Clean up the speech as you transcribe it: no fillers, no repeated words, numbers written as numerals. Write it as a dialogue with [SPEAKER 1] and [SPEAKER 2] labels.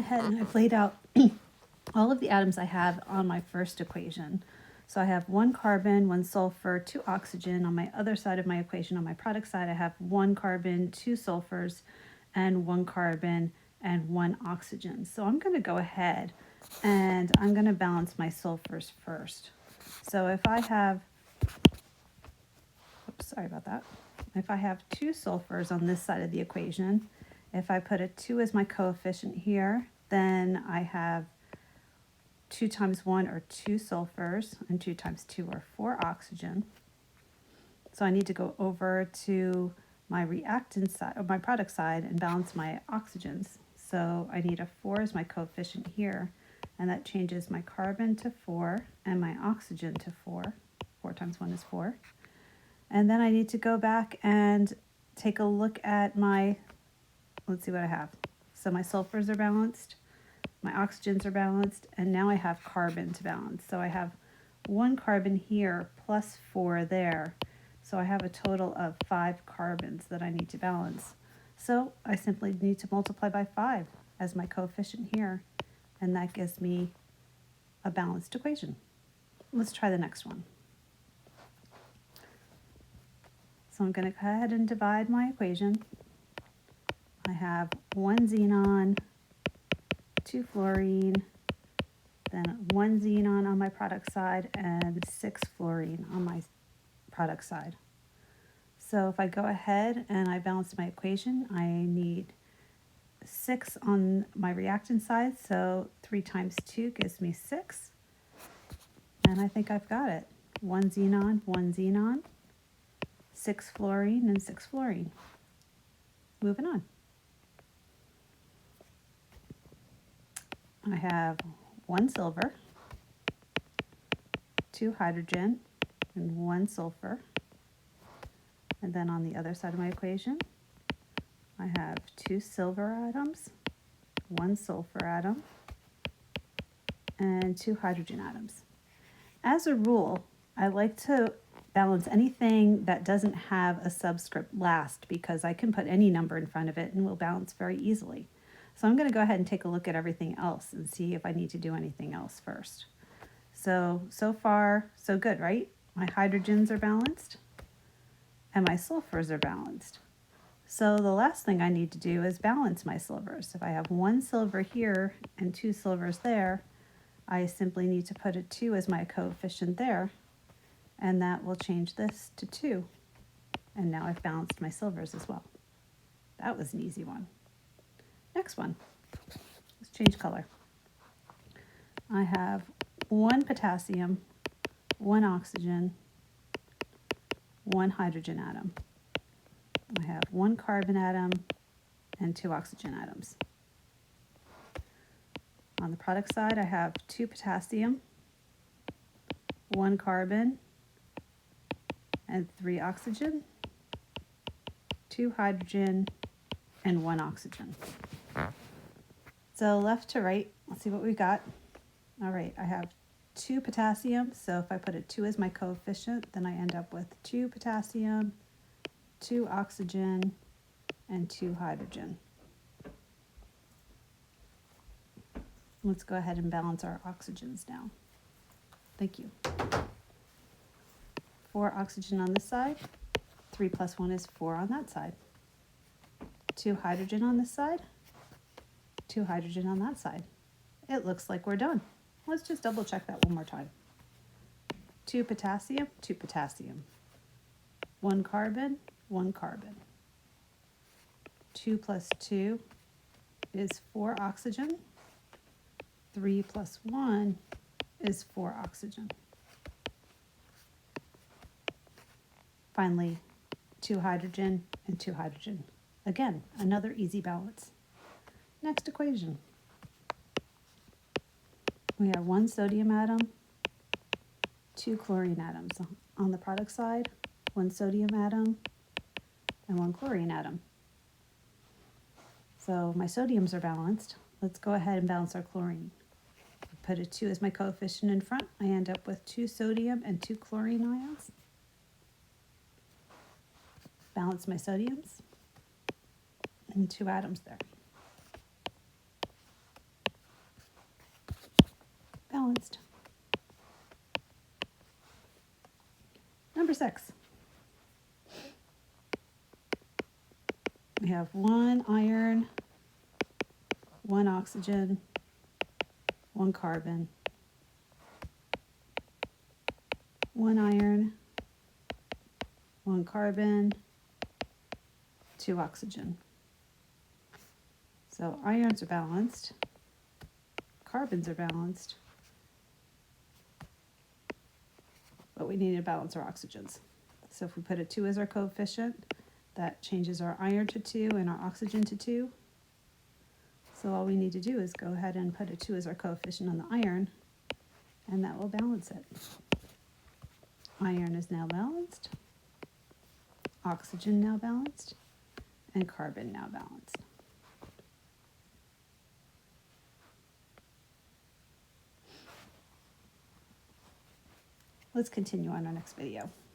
[SPEAKER 1] ahead and I've laid out all of the atoms I have on my first equation. So I have 1 carbon, 1 sulfur, 2 oxygen. On my other side of my equation, on my product side, I have 1 carbon, 2 sulfurs, and 1 carbon and 1 oxygen. So I'm going to go ahead and I'm going to balance my sulfurs first. So if I have, sorry about that. If I have 2 sulfurs on this side of the equation, if I put a 2 as my coefficient here, then I have 2 times 1 are 2 sulfurs, and 2 times 2 are 4 oxygen. So I need to go over to my reactant side, or my product side, and balance my oxygens. So I need a 4 as my coefficient here, and that changes my carbon to 4 and my oxygen to 4. 4 times 1 is 4. And then I need to go back and take a look at my, let's see what I have. So my sulfurs are balanced, my oxygens are balanced, and now I have carbon to balance. So I have 1 carbon here plus 4 there. So I have a total of 5 carbons that I need to balance. So I simply need to multiply by 5 as my coefficient here, and that gives me a balanced equation. Let's try the next one. So I'm going to go ahead and divide my equation. I have 1 xenon, 2 fluorine, then 1 xenon on my product side, and 6 fluorine on my product side. So if I go ahead and I balance my equation, I need 6 on my reactant side, so 3 times 2 gives me 6. And I think I've got it. 1 xenon, 6 fluorine, and 6 fluorine. Moving on. I have 1 silver, 2 hydrogen, and 1 sulfur. And then on the other side of my equation, I have 2 silver atoms, 1 sulfur atom, and 2 hydrogen atoms. As a rule, I like to balance anything that doesn't have a subscript last, because I can put any number in front of it and will balance very easily. So I'm going to go ahead and take a look at everything else and see if I need to do anything else first. So far, so good, right? My hydrogens are balanced and my sulfurs are balanced. So the last thing I need to do is balance my silvers. If I have 1 silver here and 2 silvers there, I simply need to put a 2 as my coefficient there, and that will change this to 2. And now I've balanced my silvers as well. That was an easy one. Next one. Let's change color. I have 1 potassium, 1 oxygen, 1 hydrogen atom. I have 1 carbon atom and 2 oxygen atoms. On the product side, I have 2 potassium, 1 carbon, and 3 oxygen, 2 hydrogen, and 1 oxygen. So left to right, let's see what we've got. All right, I have 2 potassium, so if I put a 2 as my coefficient, then I end up with 2 potassium, 2 oxygen, and 2 hydrogen. Let's go ahead and balance our oxygens now. Thank you. 4 oxygen on this side, 3 plus 1 is 4 on that side. 2 hydrogen on this side, 2 hydrogen on that side. It looks like we're done. Let's just double check that one more time. 2 potassium, 2 potassium. 1 carbon, 1 carbon. 2 plus 2 is 4 oxygen. 3 plus 1 is 4 oxygen. Finally, 2 hydrogen and 2 hydrogen. Again, another easy balance. Next equation. We have 1 sodium atom, 2 chlorine atoms. On the product side, 1 sodium atom and 1 chlorine atom. So my sodiums are balanced. Let's go ahead and balance our chlorine. Put a 2 as my coefficient in front. I end up with 2 sodium and 2 chlorine ions. Balance my sodiums and 2 atoms there. balanced. Number 6. We have 1 iron, 1 oxygen, 1 carbon, 1 iron, 1 carbon, 2 oxygen. So ions are balanced, carbons are balanced, but we need to balance our oxygens. So if we put a 2 as our coefficient, that changes our iron to 2 and our oxygen to 2. So all we need to do is go ahead and put a 2 as our coefficient on the iron, and that will balance it. Iron is now balanced, oxygen now balanced, and carbon now balanced. Let's continue on our next video.